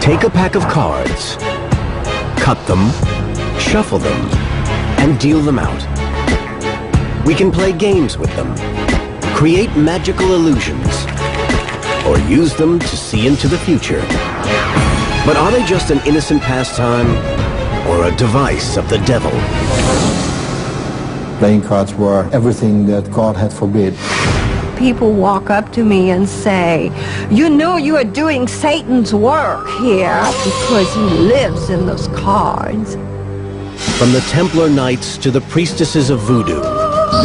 Take a pack of cards, cut them, shuffle them, and deal them out. We can play games with them, create magical illusions, or use them to see into the future. But are they just an innocent pastime, or a device of the devil? Playing cards were everything that God had forbid. People walk up to me and say, "You know you are doing Satan's work here because he lives in those cards." From the Templar Knights to the priestesses of voodoo,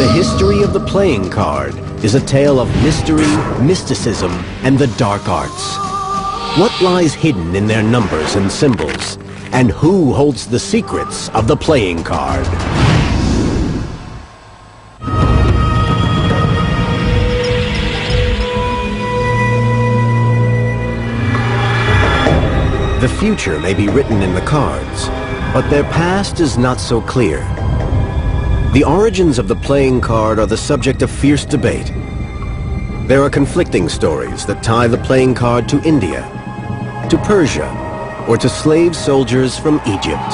the history of the playing card is a tale of mystery, mysticism, and the dark arts. What lies hidden in their numbers and symbols? And who holds the secrets of the playing card? The future may be written in the cards, but their past is not so clear. The origins of the playing card are the subject of fierce debate. There are conflicting stories that tie the playing card to India, to Persia, or to slave soldiers from Egypt.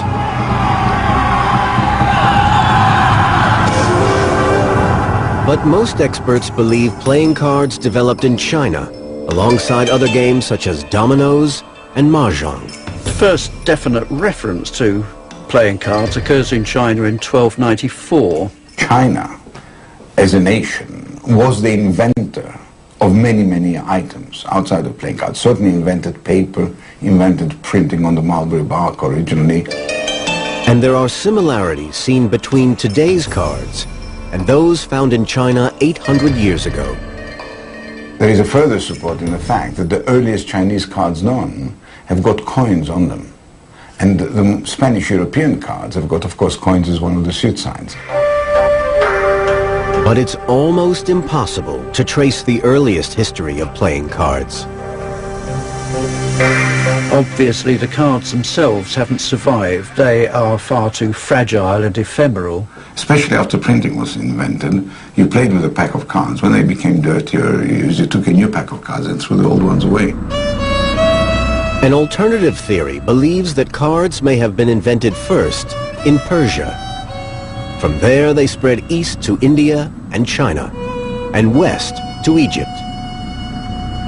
But most experts believe playing cards developed in China, alongside other games such as dominoes and mahjong. The first definite reference to playing cards occurs in China in 1294. China, as a nation, was the inventor of many, many items outside of playing cards. Certainly invented paper, invented printing on the mulberry bark originally. And there are similarities seen between today's cards and those found in China 800 years ago. There is a further support in the fact that the earliest Chinese cards known have got coins on them. And the Spanish European cards have got, of course, coins as one of the suit signs. But it's almost impossible to trace the earliest history of playing cards. Obviously, the cards themselves haven't survived. They are far too fragile and ephemeral. Especially after printing was invented, you played with a pack of cards. When they became dirtier, you took a new pack of cards and threw the old ones away. An alternative theory believes that cards may have been invented first in Persia. From there, they spread east to India and China, and west to Egypt.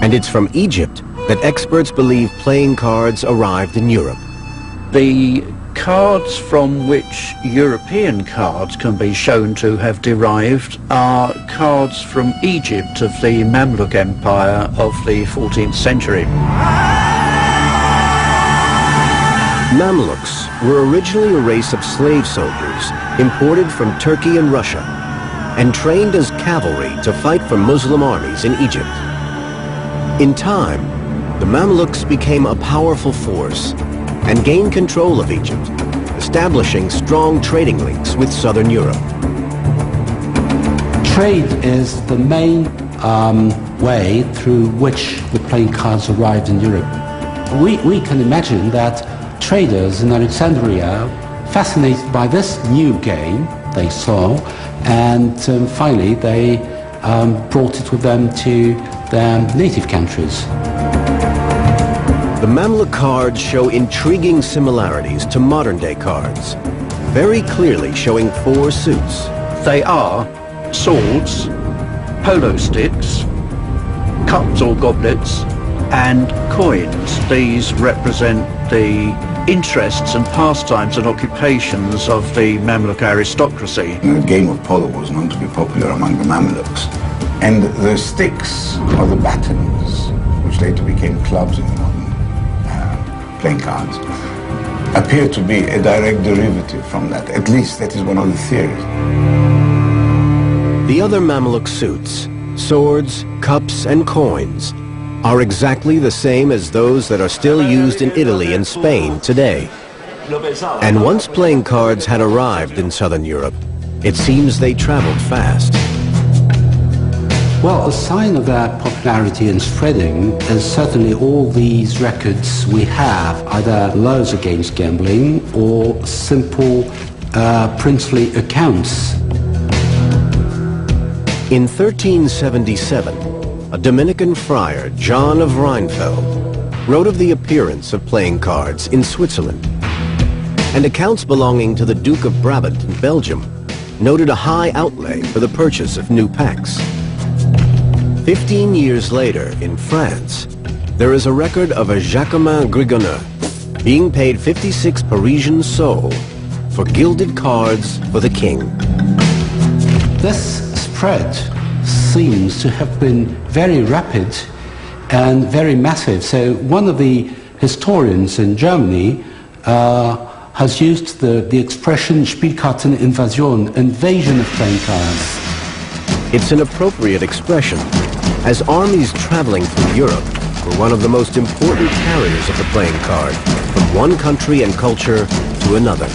And it's from Egypt that experts believe playing cards arrived in Europe. The cards from which European cards can be shown to have derived are cards from Egypt of the Mamluk Empire of the 14th century. Mamluks were originally a race of slave soldiers imported from Turkey and Russia and trained as cavalry to fight for Muslim armies in Egypt. In time, the Mamluks became a powerful force and gained control of Egypt, establishing strong trading links with southern Europe. Trade is the main way through which the playing cards arrived in Europe. We can imagine that traders in Alexandria, fascinated by this new game they saw, and finally they brought it with them to their native countries. The Mamluk cards show intriguing similarities to modern-day cards, very clearly showing 4 suits. They are swords, polo sticks, cups or goblets, and coins. These represent the interests and pastimes and occupations of the Mamluk aristocracy. The game of polo was known to be popular among the Mamluks. And the sticks or the batons, which later became clubs in the modern playing cards, appear to be a direct derivative from that. At least that is one of the theories. The other Mamluk suits, swords, cups, and coins, are exactly the same as those that are still used in Italy and Spain today. And once playing cards had arrived in southern Europe, it seems they traveled fast. Well, a sign of their popularity and spreading is certainly all these records we have, either laws against gambling or simple princely accounts. In 1377, a Dominican friar, John of Rheinfeld, wrote of the appearance of playing cards in Switzerland, and accounts belonging to the Duke of Brabant in Belgium noted a high outlay for the purchase of new packs. 15 years later, in France, there is a record of a Jacquemin Grigonneux being paid 56 Parisian sols for gilded cards for the king. This spread seems to have been very rapid and very massive. So one of the historians in Germany has used the expression Spielkarteninvasion, invasion of playing cards. It's an appropriate expression, as armies traveling through Europe were one of the most important carriers of the playing card from one country and culture to another.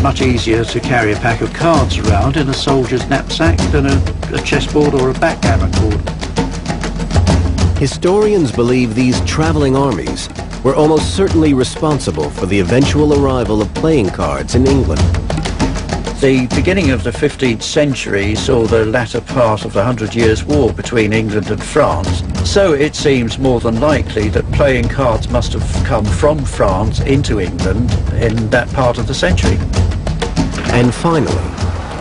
Much easier to carry a pack of cards around in a soldier's knapsack than a chessboard or a backgammon board. Historians believe these traveling armies were almost certainly responsible for the eventual arrival of playing cards in England. The beginning of the 15th century saw the latter part of the 100 Years' War between England and France, so it seems more than likely that playing cards must have come from France into England in that part of the century. And finally,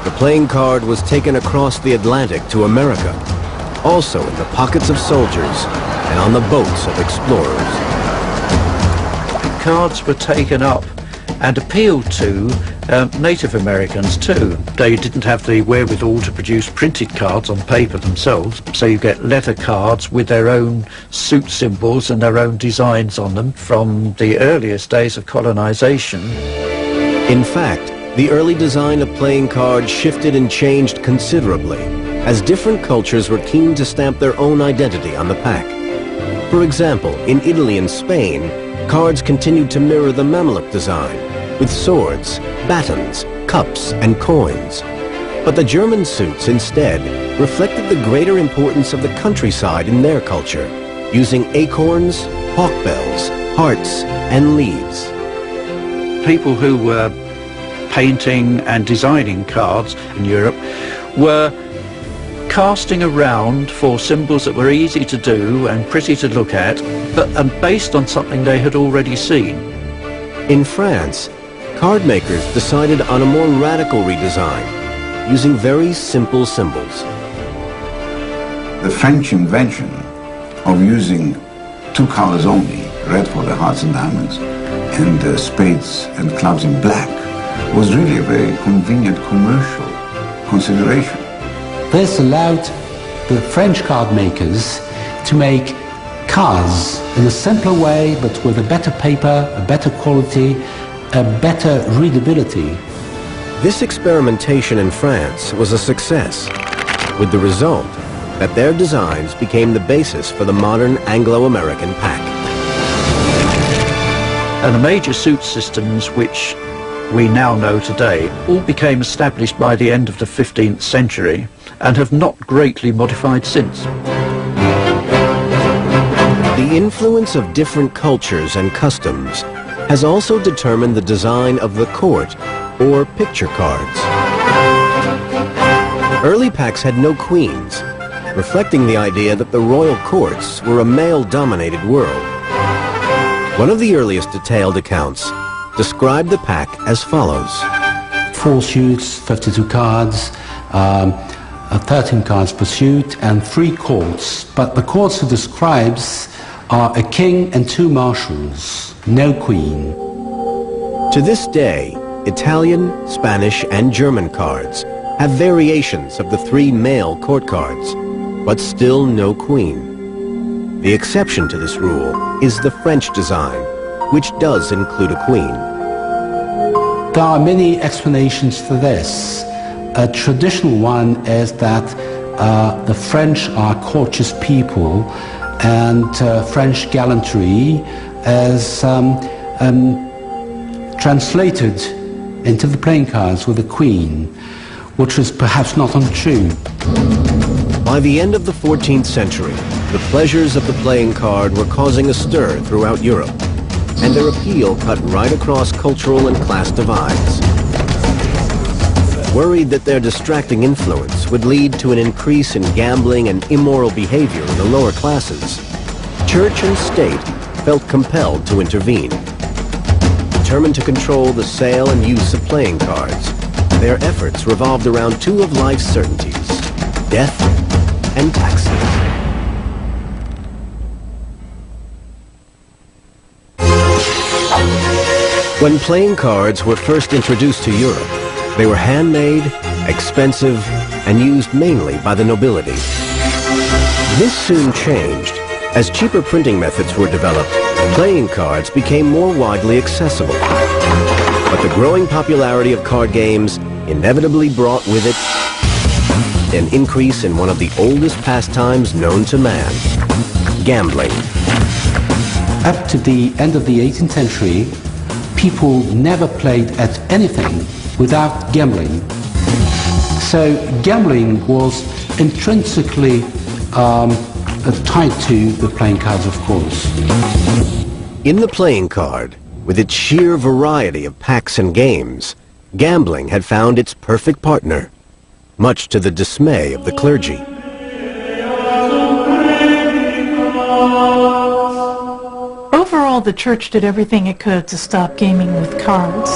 the playing card was taken across the Atlantic to America, also in the pockets of soldiers and on the boats of explorers. Cards were taken up and appealed to Native Americans too. They didn't have the wherewithal to produce printed cards on paper themselves, so you get letter cards with their own suit symbols and their own designs on them from the earliest days of colonization. In fact, the early design of playing cards shifted and changed considerably, as different cultures were keen to stamp their own identity on the pack. For example, in Italy and Spain, cards continued to mirror the Mamluk design, with swords, batons, cups, and coins. But the German suits instead reflected the greater importance of the countryside in their culture, using acorns, hawkbells, hearts, and leaves. People who were painting and designing cards in Europe were casting around for symbols that were easy to do and pretty to look at, but based on something they had already seen. In France, card makers decided on a more radical redesign, using very simple symbols. The French invention of using two colors only, red for the hearts and diamonds, and spades and clubs in black, was really a very convenient commercial consideration. This allowed the French card makers to make cards in a simpler way, but with a better paper, a better quality, a better readability. This experimentation in France was a success, with the result that their designs became the basis for the modern Anglo-American pack. And the major suit systems which we now know today all became established by the end of the 15th century and have not greatly modified since. The influence of different cultures and customs has also determined the design of the court, or picture cards. Early packs had no queens, reflecting the idea that the royal courts were a male-dominated world. One of the earliest detailed accounts described the pack as follows. 4 suits, 52 cards, 13 cards per suit, and 3 courts. But the courts it describes are a king and 2 marshals, no queen. To this day, Italian, Spanish, and German cards have variations of the 3 male court cards, but still no queen. The exception to this rule is the French design, which does include a queen. There are many explanations for this. A traditional one is that the French are courteous people, and French gallantry is translated into the playing cards with a queen, which is perhaps not untrue. By the end of the 14th century, the pleasures of the playing card were causing a stir throughout Europe, and their appeal cut right across cultural and class divides. worried that their distracting influence would lead to an increase in gambling and immoral behavior in the lower classes, church and state felt compelled to intervene. Determined to control the sale and use of playing cards, their efforts revolved around two of life's certainties: death and taxes. When playing cards were first introduced to Europe, they were handmade, expensive, and used mainly by the nobility. This soon changed. As cheaper printing methods were developed, playing cards became more widely accessible. But the growing popularity of card games inevitably brought with it an increase in one of the oldest pastimes known to man: gambling. Up to the end of the 18th century, people never played at anything without gambling. So gambling was intrinsically tied to the playing cards, of course. In the playing card, with its sheer variety of packs and games, gambling had found its perfect partner, much to the dismay of the clergy. Overall, the church did everything it could to stop gaming with cards.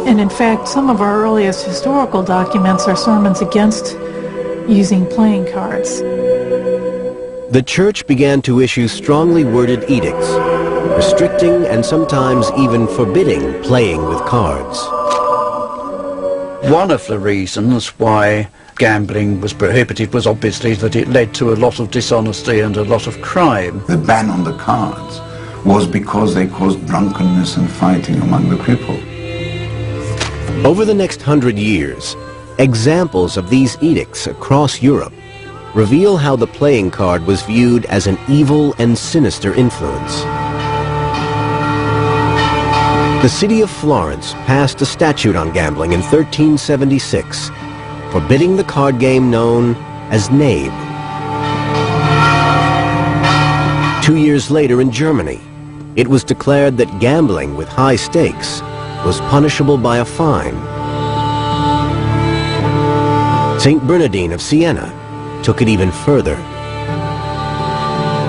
And in fact, some of our earliest historical documents are sermons against using playing cards. The church began to issue strongly worded edicts, restricting and sometimes even forbidding playing with cards. One of the reasons why gambling was prohibited was obviously that it led to a lot of dishonesty and a lot of crime. The ban on the cards was because they caused drunkenness and fighting among the people. Over the next 100 years, examples of these edicts across Europe reveal how the playing card was viewed as an evil and sinister influence. The city of Florence passed a statute on gambling in 1376, forbidding the card game known as Nabe. 2 years later in Germany, it was declared that gambling with high stakes was punishable by a fine. Saint Bernardine of Siena took it even further.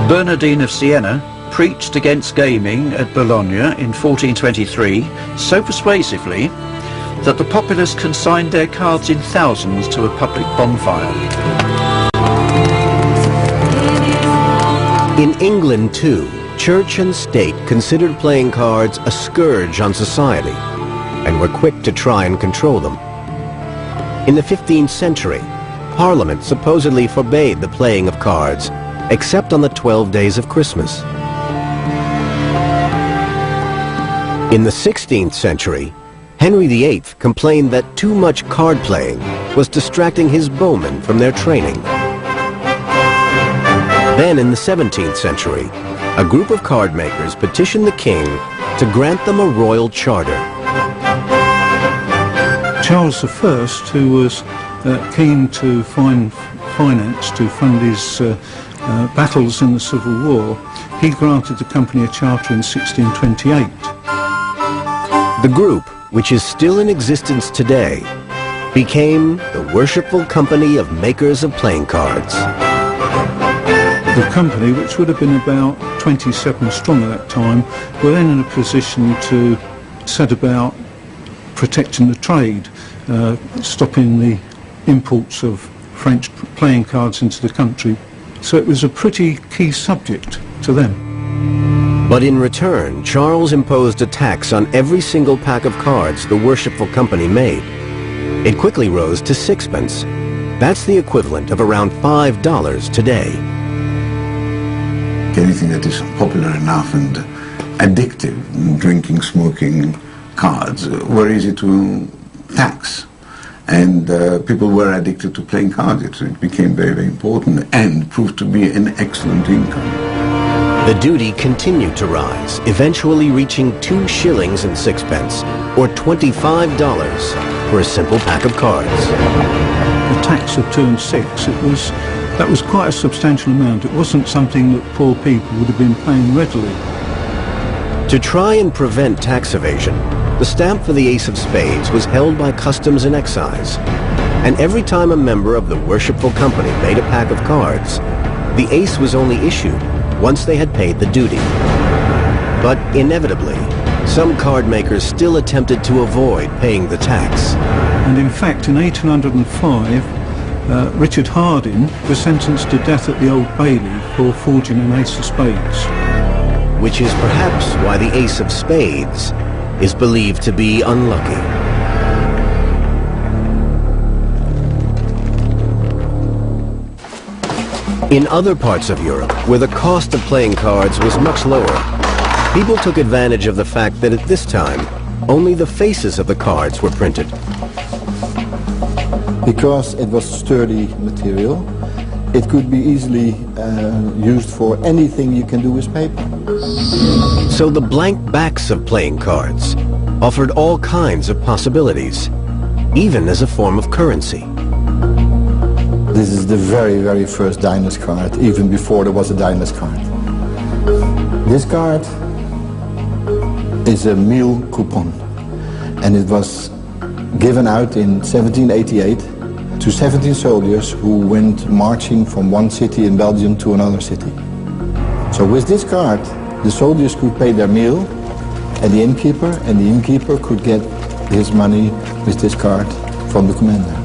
Bernardine of Siena preached against gaming at Bologna in 1423 so persuasively that the populace consigned their cards in thousands to a public bonfire. In England, too, church and state considered playing cards a scourge on society and were quick to try and control them. In the 15th century, Parliament supposedly forbade the playing of cards except on the 12 days of Christmas. In the 16th century, Henry VIII complained that too much card playing was distracting his bowmen from their training. Then in the 17th century, a group of card makers petitioned the king to grant them a royal charter. Charles I, who was keen to find finance to fund his battles in the Civil War, he granted the company a charter in 1628. The group, which is still in existence today, became the Worshipful Company of Makers of Playing Cards. The company, which would have been about 27 strong at that time, were then in a position to set about protecting the trade, stopping the imports of French playing cards into the country. So it was a pretty key subject to them. But in return, Charles imposed a tax on every single pack of cards the Worshipful Company made. It quickly rose to 6pence. That's the equivalent of around $5 today. Anything that is popular enough and addictive, drinking, smoking, cards, were easy to tax. And people were addicted to playing cards. It became very, very important and proved to be an excellent income. The duty continued to rise, eventually reaching 2 shillings and 6pence, or $25 for a simple pack of cards. The tax of 2 and 6, that was quite a substantial amount. It wasn't something that poor people would have been paying readily. To try and prevent tax evasion, The stamp for the ace of spades was held by customs and excise, and every time a member of the worshipful company made a pack of cards, the ace was only issued once they had paid the duty. But inevitably, some card makers still attempted to avoid paying the tax. And in fact, in 1805, Richard Harding was sentenced to death at the Old Bailey for forging an ace of spades. Which is perhaps why the ace of spades is believed to be unlucky. In other parts of Europe, where the cost of playing cards was much lower, people took advantage of the fact that at this time, only the faces of the cards were printed. Because it was sturdy material, it could be easily used for anything you can do with paper. So the blank backs of playing cards offered all kinds of possibilities, even as a form of currency. This is the very, very first diners card, even before there was a diners card. This card is a meal coupon, and it was given out in 1788 to 17 soldiers who went marching from one city in Belgium to another city. So with this card, the soldiers could pay their meal at the innkeeper, and the innkeeper could get his money with this card from the commander.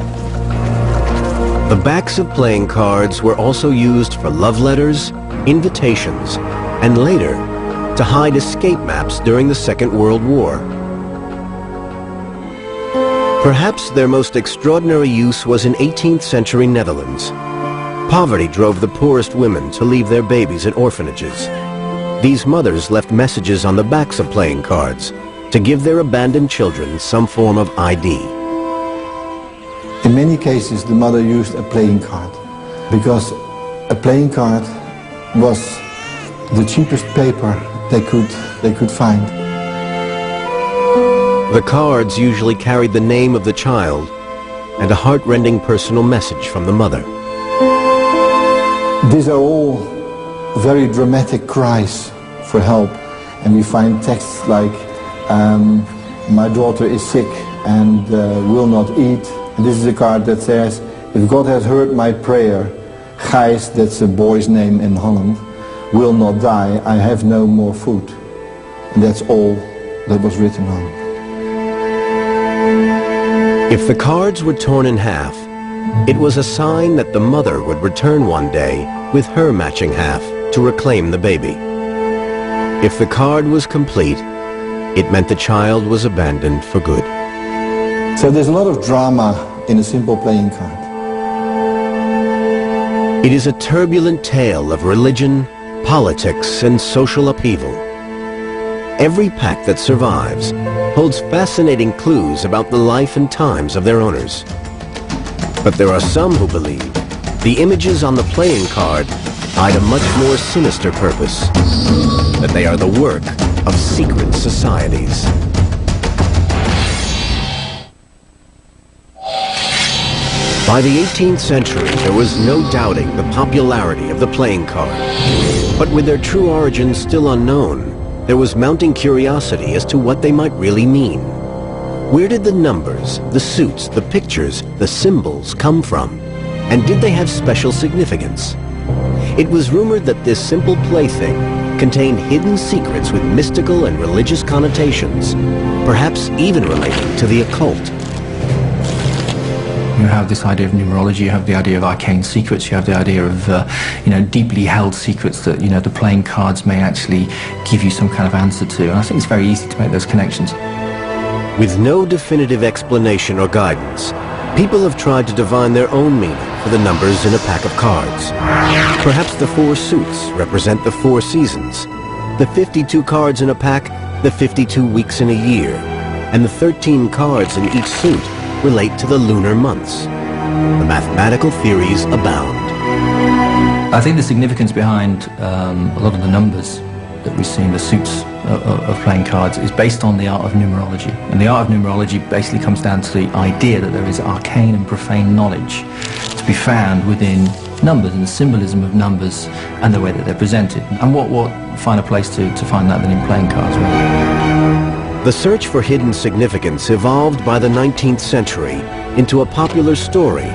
The backs of playing cards were also used for love letters, invitations, and later to hide escape maps during the Second World War. Perhaps their most extraordinary use was in 18th century Netherlands. Poverty drove the poorest women to leave their babies at orphanages. These mothers left messages on the backs of playing cards to give their abandoned children some form of ID. In many cases, the mother used a playing card, because a playing card was the cheapest paper they could find. The cards usually carried the name of the child and a heart-rending personal message from the mother. These are all very dramatic cries for help, and we find texts like, my daughter is sick and will not eat. And this is a card that says, if God has heard my prayer, Gijs, that's a boy's name in Holland, will not die, I have no more food. And that's all that was written on. If the cards were torn in half, it was a sign that the mother would return one day with her matching half to reclaim the baby. If the card was complete, it meant the child was abandoned for good. So there's a lot of drama in a simple playing card. It is a turbulent tale of religion, politics, and social upheaval. Every pack that survives holds fascinating clues about the life and times of their owners. But there are some who believe the images on the playing card hide a much more sinister purpose, that they are the work of secret societies. By the 18th century, there was no doubting the popularity of the playing card. But with their true origins still unknown, there was mounting curiosity as to what they might really mean. Where did the numbers, the suits, the pictures, the symbols come from? And did they have special significance? It was rumored that this simple plaything contained hidden secrets with mystical and religious connotations, perhaps even relating to the occult. You have this idea of numerology, you have the idea of arcane secrets, you have the idea of, deeply held secrets that, the playing cards may actually give you some kind of answer to. And I think it's very easy to make those connections. With no definitive explanation or guidance, people have tried to divine their own meaning for the numbers in a pack of cards. Perhaps the 4 suits represent the 4 seasons, the 52 cards in a pack, the 52 weeks in a year, and the 13 cards in each suit relate to the lunar months. The mathematical theories abound. I think the significance behind a lot of the numbers that we see in the suits of playing cards is based on the art of numerology. And the art of numerology basically comes down to the idea that there is arcane and profane knowledge to be found within numbers and the symbolism of numbers and the way that they're presented. And what finer place to find that than in playing cards, really? The search for hidden significance evolved by the 19th century into a popular story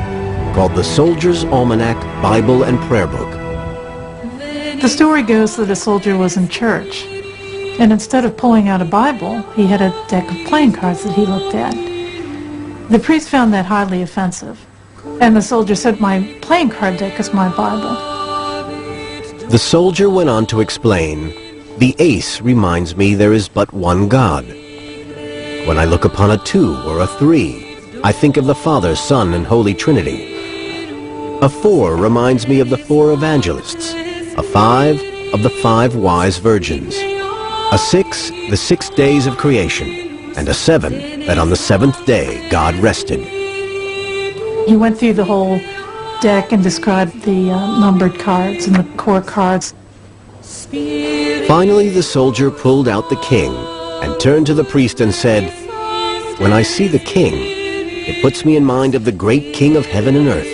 called the Soldier's Almanac Bible and Prayer Book. The story goes that a soldier was in church, and instead of pulling out a Bible, he had a deck of playing cards that he looked at. The priest found that highly offensive, and the soldier said, "My playing card deck is my Bible." The soldier went on to explain, "The ace reminds me there is but one God. When I look upon a 2 or a 3, I think of the Father, Son, and Holy Trinity. A 4 reminds me of the 4 evangelists, a 5 of the 5 wise virgins, a 6, the 6 days of creation, and a 7, that on the 7th day God rested." He went through the whole deck and described the numbered cards and the core cards. Finally, the soldier pulled out the king and turned to the priest and said, "When I see the king, it puts me in mind of the great King of heaven and earth,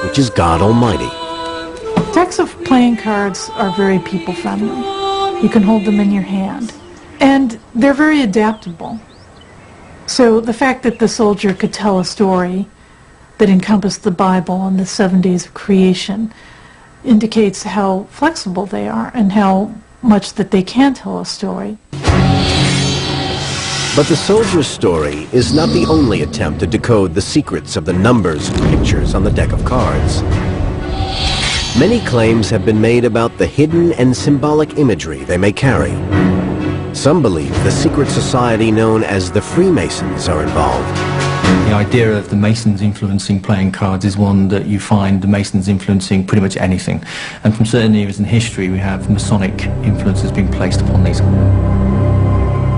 which is God Almighty." Decks of playing cards are very people-friendly. You can hold them in your hand. And they're very adaptable. So the fact that the soldier could tell a story that encompassed the Bible and the 7 days of creation indicates how flexible they are and how much that they can tell a story. But the soldier's story is not the only attempt to decode the secrets of the numbers and pictures on the deck of cards. Many claims have been made about the hidden and symbolic imagery they may carry. Some believe the secret society known as the Freemasons are involved. The idea of the Masons influencing playing cards is one that you find the Masons influencing pretty much anything. And from certain eras in history, we have Masonic influences being placed upon these.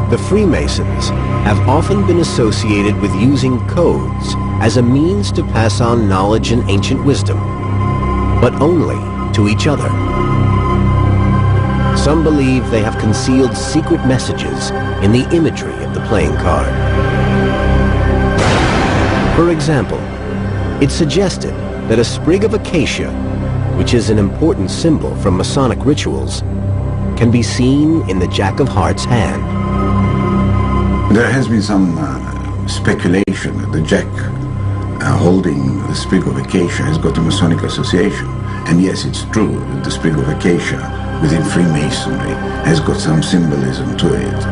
The Freemasons have often been associated with using codes as a means to pass on knowledge and ancient wisdom, but only to each other. Some believe they have concealed secret messages in the imagery of the playing card. For example, it's suggested that a sprig of acacia, which is an important symbol from Masonic rituals, can be seen in the Jack of Hearts hand. There has been some speculation that the Jack holding the sprig of acacia has got a Masonic association. And yes, it's true that the sprig of acacia within Freemasonry has got some symbolism to it.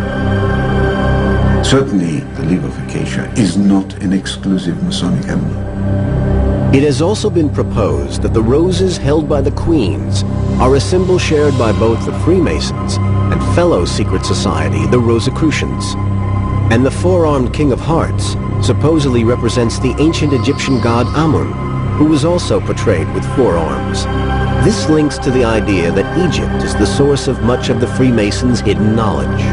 Certainly, the leaf of acacia is not an exclusive Masonic emblem. It has also been proposed that the roses held by the queens are a symbol shared by both the Freemasons and fellow secret society, the Rosicrucians. And the four-armed King of Hearts supposedly represents the ancient Egyptian god Amun, who was also portrayed with 4 arms. This links to the idea that Egypt is the source of much of the Freemasons' hidden knowledge.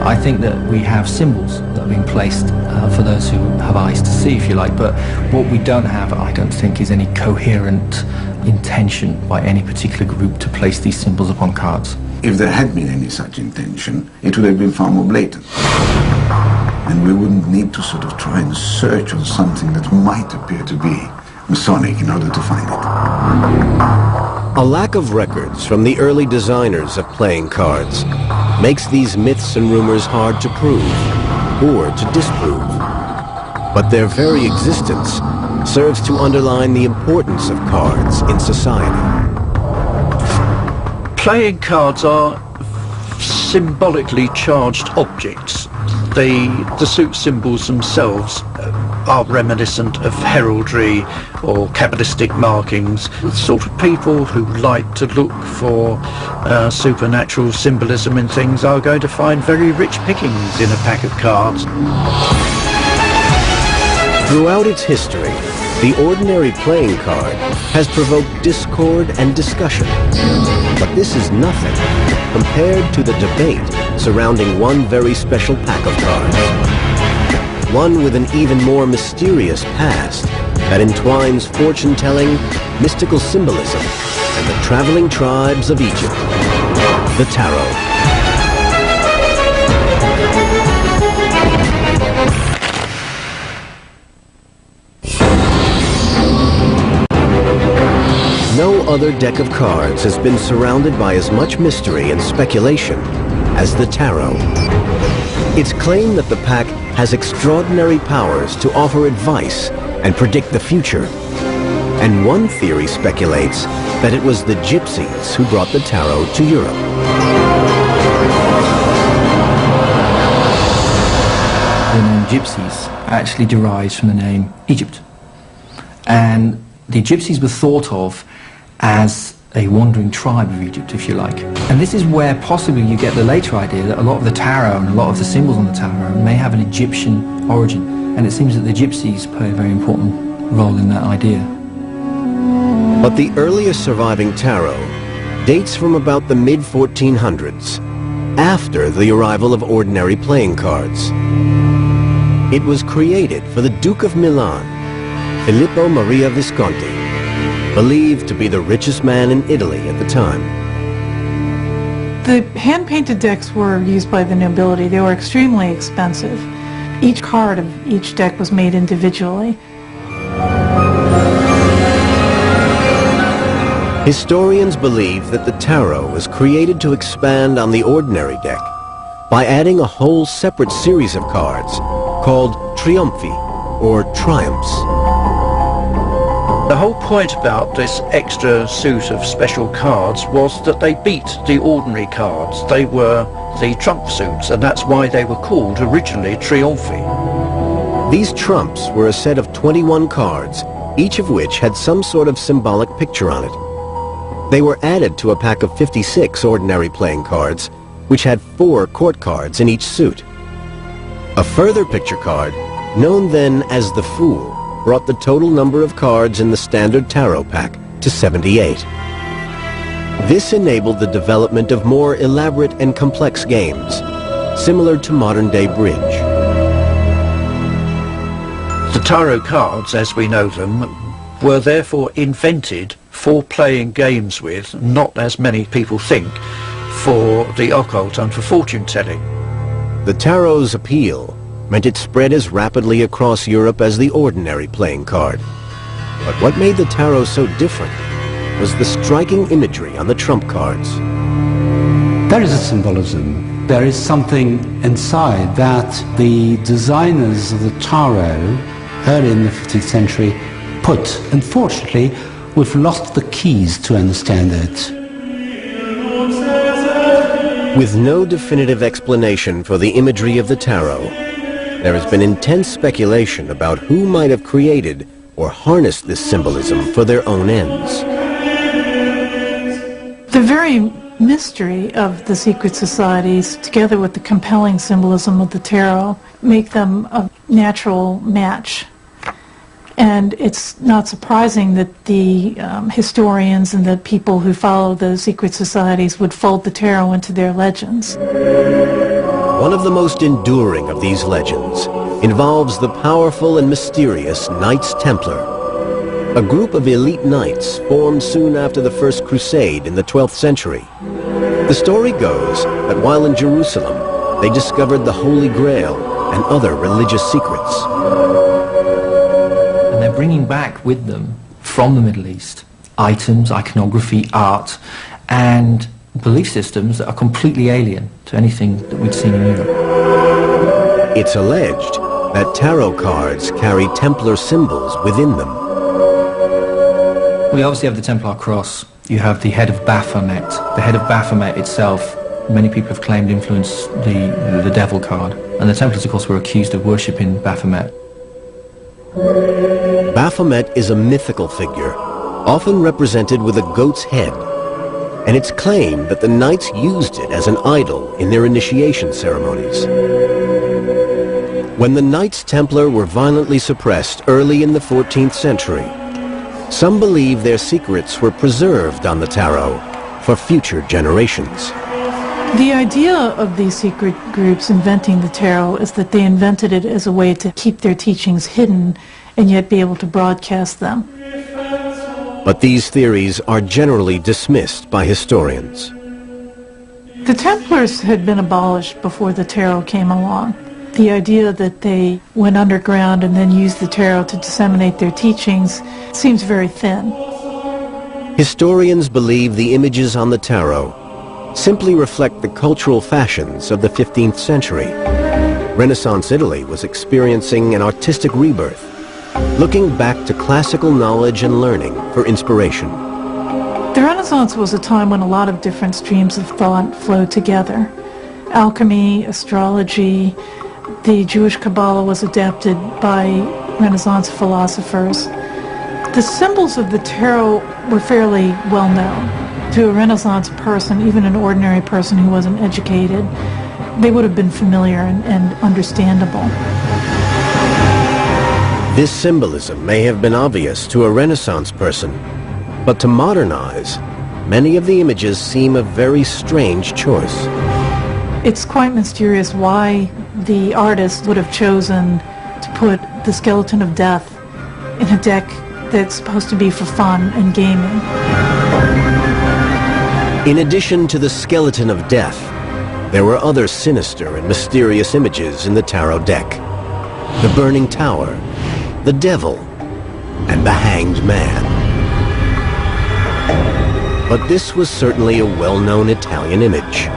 I think that we have symbols that are being placed for those who have eyes to see, if you like, but what we don't have, I don't think, is any coherent intention by any particular group to place these symbols upon cards. If there had been any such intention, it would have been far more blatant. And we wouldn't need to sort of try and search on something that might appear to be Masonic in order to find it. A lack of records from the early designers of playing cards makes these myths and rumors hard to prove or to disprove. But their very existence serves to underline the importance of cards in society. Playing cards are symbolically charged objects. The suit symbols themselves are reminiscent of heraldry or Kabbalistic markings. The sort of people who like to look for supernatural symbolism in things are going to find very rich pickings in a pack of cards. Throughout its history, the ordinary playing card has provoked discord and discussion. But this is nothing compared to the debate surrounding one very special pack of cards. One with an even more mysterious past that entwines fortune-telling, mystical symbolism, and the traveling tribes of Egypt, the tarot. No other deck of cards has been surrounded by as much mystery and speculation as the tarot. It's claimed that the pack has extraordinary powers to offer advice and predict the future. And one theory speculates that it was the gypsies who brought the tarot to Europe. The name gypsies actually derives from the name Egypt. And the gypsies were thought of as a wandering tribe of Egypt, if you like. And this is where possibly you get the later idea that a lot of the tarot and a lot of the symbols on the tarot may have an Egyptian origin. And it seems that the gypsies play a very important role in that idea. But the earliest surviving tarot dates from about the mid-1400s, after the arrival of ordinary playing cards. It was created for the Duke of Milan, Filippo Maria Visconti, believed to be the richest man in Italy at the time. The hand-painted decks were used by the nobility. They were extremely expensive. Each card of each deck was made individually. Historians believe that the tarot was created to expand on the ordinary deck by adding a whole separate series of cards called triumphi, or triumphs. The whole point about this extra suit of special cards was that they beat the ordinary cards. They were the trump suits, and that's why they were called originally triumphi. These trumps were a set of 21 cards, each of which had some sort of symbolic picture on it. They were added to a pack of 56 ordinary playing cards, which had 4 court cards in each suit. A further picture card, known then as the Fool, brought the total number of cards in the standard tarot pack to 78. This enabled the development of more elaborate and complex games, similar to modern-day bridge. The tarot cards, as we know them, were therefore invented for playing games with, not as many people think, for the occult and for fortune-telling. The tarot's appeal meant it spread as rapidly across Europe as the ordinary playing card. But what made the tarot so different was the striking imagery on the trump cards. There is a symbolism. There is something inside that the designers of the tarot early in the 15th century put. Unfortunately, we've lost the keys to understand it. With no definitive explanation for the imagery of the tarot, there has been intense speculation about who might have created or harnessed this symbolism for their own ends. The very mystery of the secret societies, together with the compelling symbolism of the tarot, make them a natural match. And it's not surprising that the historians and the people who follow the secret societies would fold the tarot into their legends. One of the most enduring of these legends involves the powerful and mysterious Knights Templar, a group of elite knights formed soon after the First Crusade in the 12th century. The story goes that while in Jerusalem, they discovered the Holy Grail and other religious secrets. And they're bringing back with them, from the Middle East, items, iconography, art, and belief systems that are completely alien to anything that we'd seen in Europe. It's alleged that tarot cards carry Templar symbols within them. We obviously have the Templar cross. You have the head of Baphomet. The head of Baphomet itself, many people have claimed influenced the devil card. And the Templars, of course, were accused of worshipping Baphomet. Baphomet is a mythical figure, often represented with a goat's head. And it's claimed that the knights used it as an idol in their initiation ceremonies. When the Knights Templar were violently suppressed early in the 14th century, some believe their secrets were preserved on the tarot for future generations. The idea of these secret groups inventing the tarot is that they invented it as a way to keep their teachings hidden and yet be able to broadcast them. But these theories are generally dismissed by historians. The Templars had been abolished before the tarot came along. The idea that they went underground and then used the tarot to disseminate their teachings seems very thin. Historians believe the images on the tarot simply reflect the cultural fashions of the 15th century. Renaissance Italy was experiencing an artistic rebirth, looking back to classical knowledge and learning for inspiration. The Renaissance was a time when a lot of different streams of thought flowed together. Alchemy, astrology, the Jewish Kabbalah was adapted by Renaissance philosophers. The symbols of the tarot were fairly well known. To a Renaissance person, even an ordinary person who wasn't educated, they would have been familiar and understandable. This symbolism may have been obvious to a Renaissance person, but to modern eyes, many of the images seem a very strange choice. It's quite mysterious why the artist would have chosen to put the skeleton of death in a deck that's supposed to be for fun and gaming. In addition to the skeleton of death, there were other sinister and mysterious images in the tarot deck. The burning tower, the devil, and the hanged man. But this was certainly a well-known Italian image.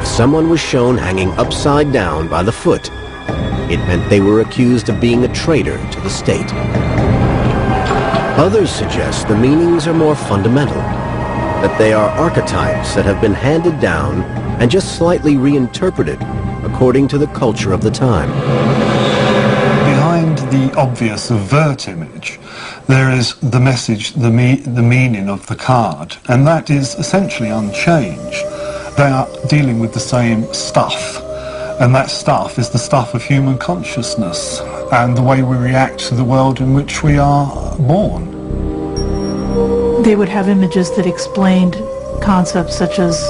If someone was shown hanging upside down by the foot, it meant they were accused of being a traitor to the state. Others suggest the meanings are more fundamental, that they are archetypes that have been handed down and just slightly reinterpreted according to the culture of the time. Behind the obvious overt image, there is the message, the meaning of the card, and that is essentially unchanged. They are dealing with the same stuff, and that stuff is the stuff of human consciousness and the way we react to the world in which we are born. They would have images that explained concepts such as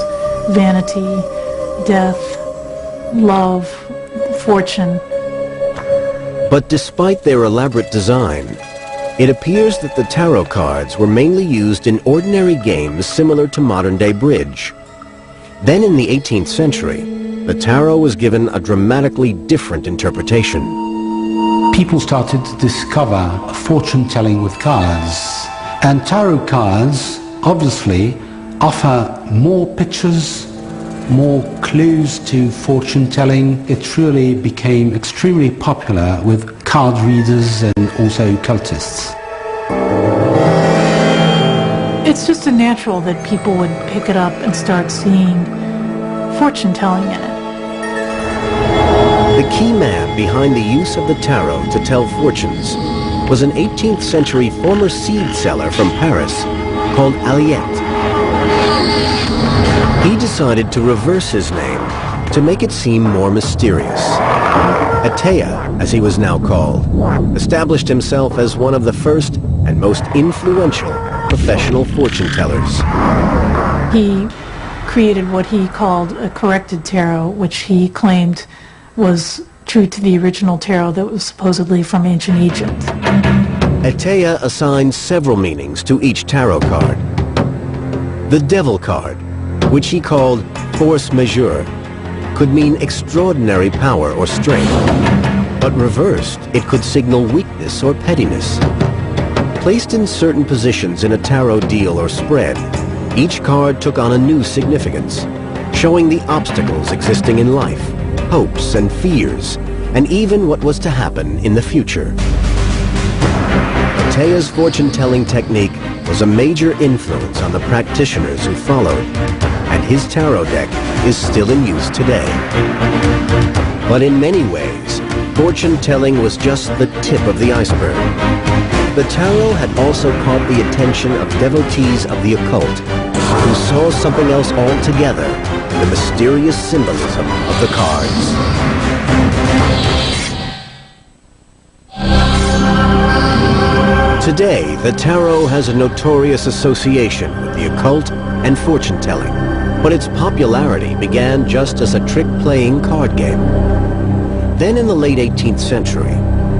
vanity, death, love, fortune. But despite their elaborate design, it appears that the tarot cards were mainly used in ordinary games similar to modern-day bridge. Then in the 18th century, the tarot was given a dramatically different interpretation. People started to discover fortune-telling with cards. And tarot cards, obviously, offer more pictures, more clues to fortune-telling. It truly became extremely popular with card readers and also occultists. It's just a natural that people would pick it up and start seeing fortune-telling in it. The key man behind the use of the tarot to tell fortunes was an 18th century former seed seller from Paris called Aliette. He decided to reverse his name to make it seem more mysterious. Atea, as he was now called, established himself as one of the first and most influential professional fortune tellers. He created what he called a corrected tarot, which he claimed was true to the original tarot that was supposedly from ancient Egypt. Atea assigned several meanings to each tarot card. The Devil card, which he called force majeure, could mean extraordinary power or strength, but reversed, it could signal weakness or pettiness. Placed in certain positions in a tarot deal or spread, each card took on a new significance, showing the obstacles existing in life, hopes and fears, and even what was to happen in the future. Atea's fortune-telling technique was a major influence on the practitioners who followed, and his tarot deck is still in use today. But in many ways, fortune-telling was just the tip of the iceberg. The tarot had also caught the attention of devotees of the occult, who saw something else altogether in the mysterious symbolism of the cards. Today, the tarot has a notorious association with the occult and fortune-telling, but its popularity began just as a trick-playing card game. Then in the late 18th century,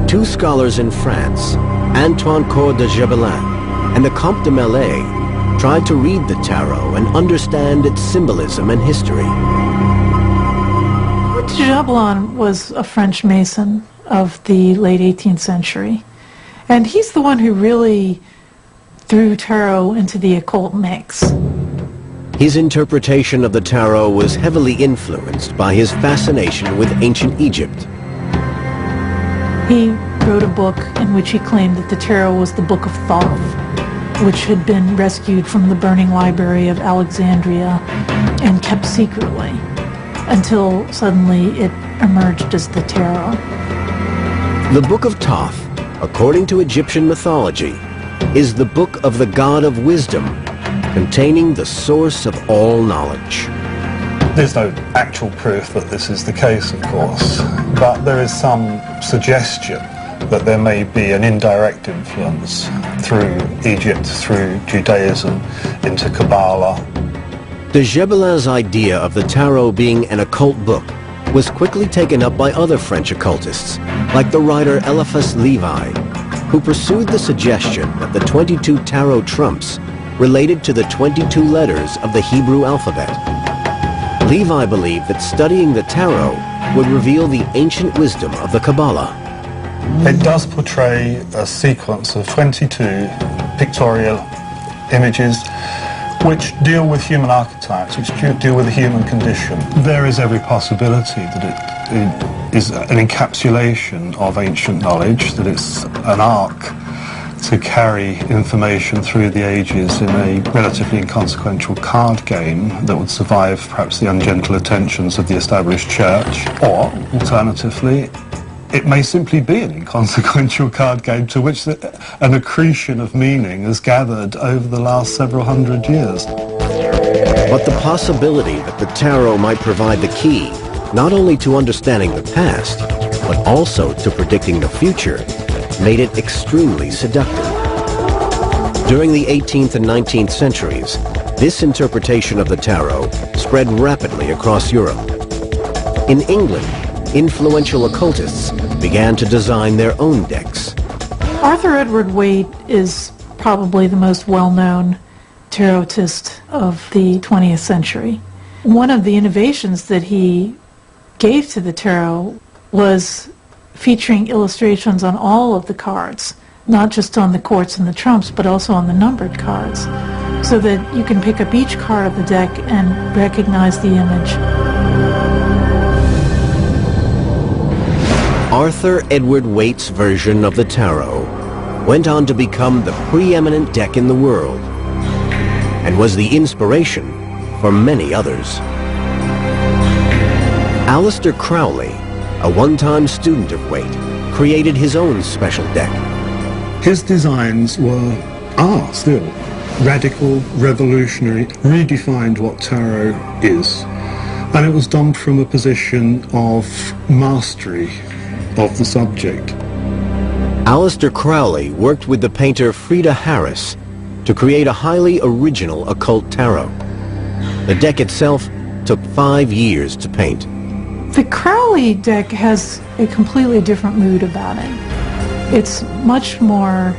two scholars in France, Antoine Coeur de Gébelin and the Comte de Melay, tried to read the tarot and understand its symbolism and history. Coeur de Gébelin was a French Mason of the late 18th century. And he's the one who really threw tarot into the occult mix. His interpretation of the tarot was heavily influenced by his fascination with ancient Egypt He wrote a book in which he claimed that the tarot was the Book of Thoth, which had been rescued from the burning library of Alexandria and kept secretly until suddenly it emerged as the tarot. The Book of Thoth, according to Egyptian mythology, is the book of the god of wisdom, containing the source of all knowledge. There's no actual proof that this is the case, of course, but there is some suggestion that there may be an indirect influence through Egypt, through Judaism, into Kabbalah. De Gebelin's idea of the tarot being an occult book was quickly taken up by other French occultists, like the writer Eliphas Levi, who pursued the suggestion that the 22 tarot trumps related to the 22 letters of the Hebrew alphabet. Levi believed that studying the tarot would reveal the ancient wisdom of the Kabbalah. It does portray a sequence of 22 pictorial images which deal with human archetypes, which deal with the human condition. There is every possibility that it is an encapsulation of ancient knowledge, that it's an arc to carry information through the ages in a relatively inconsequential card game that would survive perhaps the ungentle attentions of the established church, or alternatively it may simply be an inconsequential card game to which an accretion of meaning has gathered over the last several hundred years. But the possibility that the tarot might provide the key not only to understanding the past, but also to predicting the future, made it extremely seductive. During the 18th and 19th centuries, this interpretation of the tarot spread rapidly across Europe. In England, influential occultists began to design their own decks. Arthur Edward Waite is probably the most well-known tarotist of the 20th century. One of the innovations that he gave to the tarot was featuring illustrations on all of the cards, not just on the quartz and the trumps, but also on the numbered cards, so that you can pick up each card of the deck and recognize the image. Arthur Edward Waite's version of the tarot went on to become the preeminent deck in the world and was the inspiration for many others. Aleister Crowley, a one-time student of Waite, created his own special deck. His designs are still radical, revolutionary, redefined what tarot is. And it was done from a position of mastery of the subject. Aleister Crowley worked with the painter Frida Harris to create a highly original occult tarot. The deck itself took 5 years to paint. The Crowley deck has a completely different mood about it. It's much more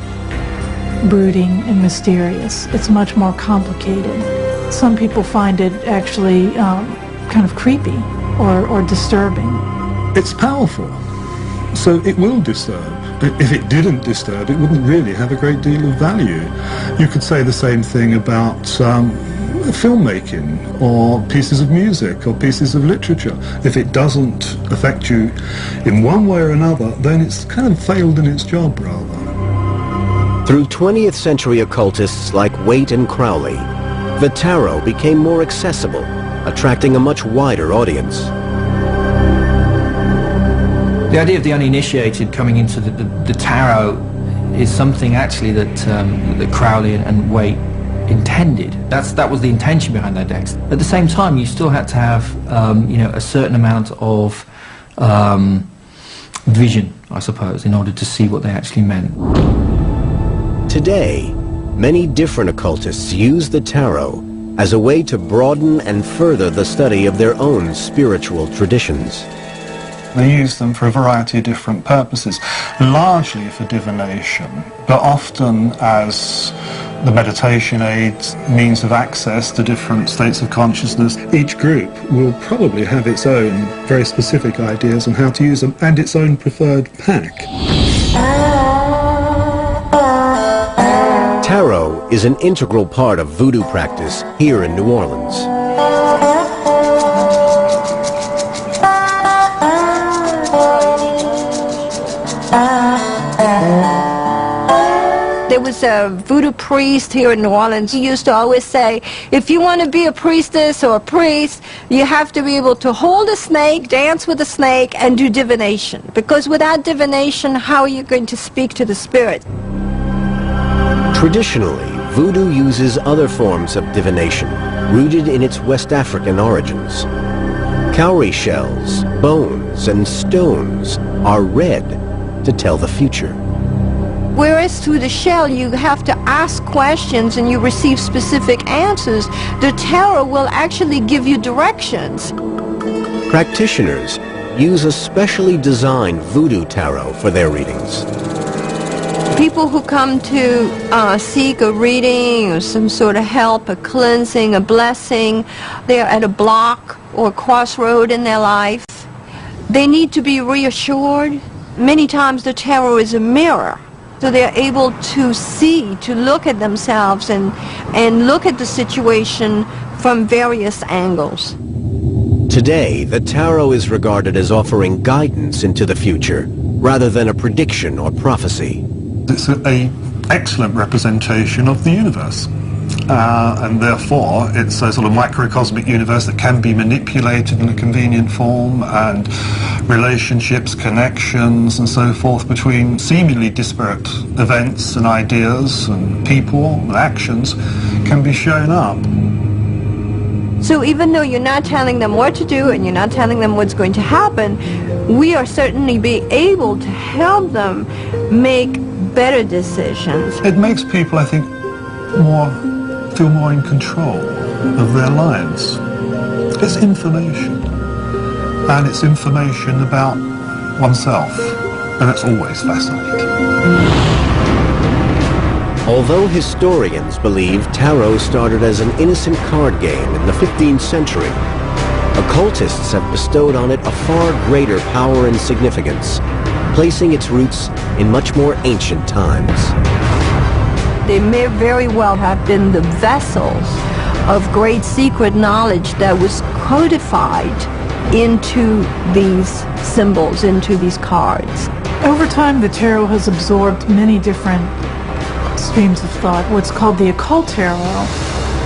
brooding and mysterious. It's much more complicated. Some people find it actually kind of creepy or disturbing. It's powerful, so it will disturb. If it didn't disturb, it wouldn't really have a great deal of value. You could say the same thing about filmmaking or pieces of music or pieces of literature. If it doesn't affect you in one way or another, then it's kind of failed in its job, rather. Through 20th century occultists like Waite and Crowley, the tarot became more accessible, attracting a much wider audience. The idea of the uninitiated coming into the tarot is something actually that Crowley and Waite intended. That was the intention behind their decks. At the same time, you still had to have a certain amount of vision, I suppose, in order to see what they actually meant. Today, many different occultists use the tarot as a way to broaden and further the study of their own spiritual traditions. They use them for a variety of different purposes, largely for divination, but often as the meditation aids, means of access to different states of consciousness. Each group will probably have its own very specific ideas on how to use them and its own preferred pack. Tarot is an integral part of voodoo practice here in New Orleans. was a voodoo priest here in New Orleans. He used to always say, if you want to be a priestess or a priest, you have to be able to hold a snake, dance with a snake, and do divination. Because without divination, how are you going to speak to the spirit? Traditionally, voodoo uses other forms of divination, rooted in its West African origins. Cowrie shells, bones, and stones are red to tell the future. Whereas through the shell, you have to ask questions and you receive specific answers. The tarot will actually give you directions. Practitioners use a specially designed voodoo tarot for their readings. People who come to seek a reading or some sort of help, a cleansing, a blessing, they're at a block or crossroad in their life. They need to be reassured. Many times the tarot is a mirror. So they're able to see, to look at themselves and look at the situation from various angles. Today, the tarot is regarded as offering guidance into the future, rather than a prediction or prophecy. It's an excellent representation of the universe. And therefore, it's a sort of microcosmic universe that can be manipulated in a convenient form, and relationships, connections, and so forth between seemingly disparate events and ideas and people and actions can be shown up. So even though you're not telling them what to do and you're not telling them what's going to happen, we are certainly be able to help them make better decisions. It makes people, I think, feel more in control of their lives. It's information, and it's information about oneself, and it's always fascinating. Although historians believe tarot started as an innocent card game in the 15th century, occultists have bestowed on it a far greater power and significance, placing its roots in much more ancient times. They may very well have been the vessels of great secret knowledge that was codified into these symbols, into these cards. Over time, the tarot has absorbed many different streams of thought. What's called the occult tarot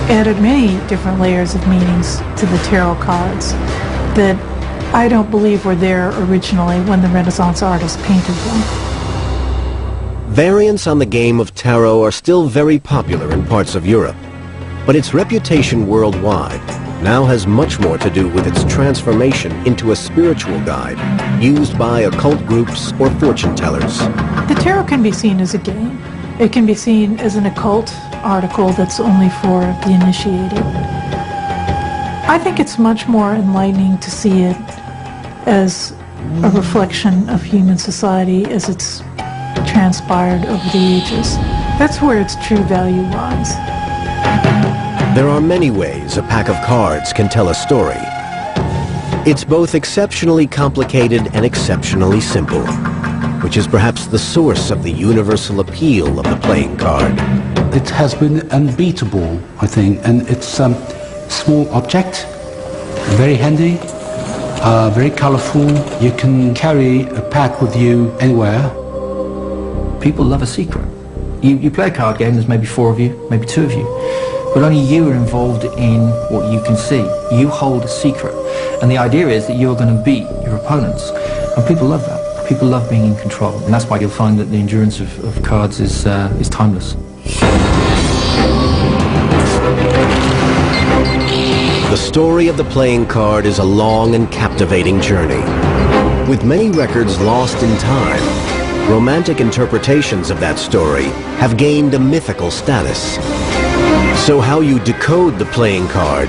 added many different layers of meanings to the tarot cards that I don't believe were there originally when the Renaissance artists painted them. Variants on the game of tarot are still very popular in parts of Europe, but its reputation worldwide now has much more to do with its transformation into a spiritual guide used by occult groups or fortune tellers. The tarot can be seen as a game. It can be seen as an occult article that's only for the initiated. I think it's much more enlightening to see it as a reflection of human society as it's transpired over the ages. That's where its true value lies. There are many ways a pack of cards can tell a story. It's both exceptionally complicated and exceptionally simple, which is perhaps the source of the universal appeal of the playing card. It has been unbeatable, I think, and it's a small object, very handy, very colorful. You can carry a pack with you anywhere. People love a secret. You play a card game, there's maybe 4 of you, maybe 2 of you, but only you are involved in what you can see. You hold a secret, and the idea is that you're going to beat your opponents, and people love that. People love being in control, and that's why you'll find that the endurance of cards is timeless. The story of the playing card is a long and captivating journey. With many records lost in time, romantic interpretations of that story have gained a mythical status. So how you decode the playing card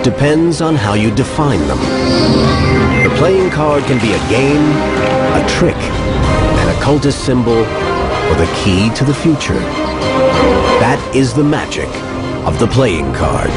depends on how you define them. The playing card can be a game, a trick, an occultist symbol, or the key to the future. That is the magic of the playing card.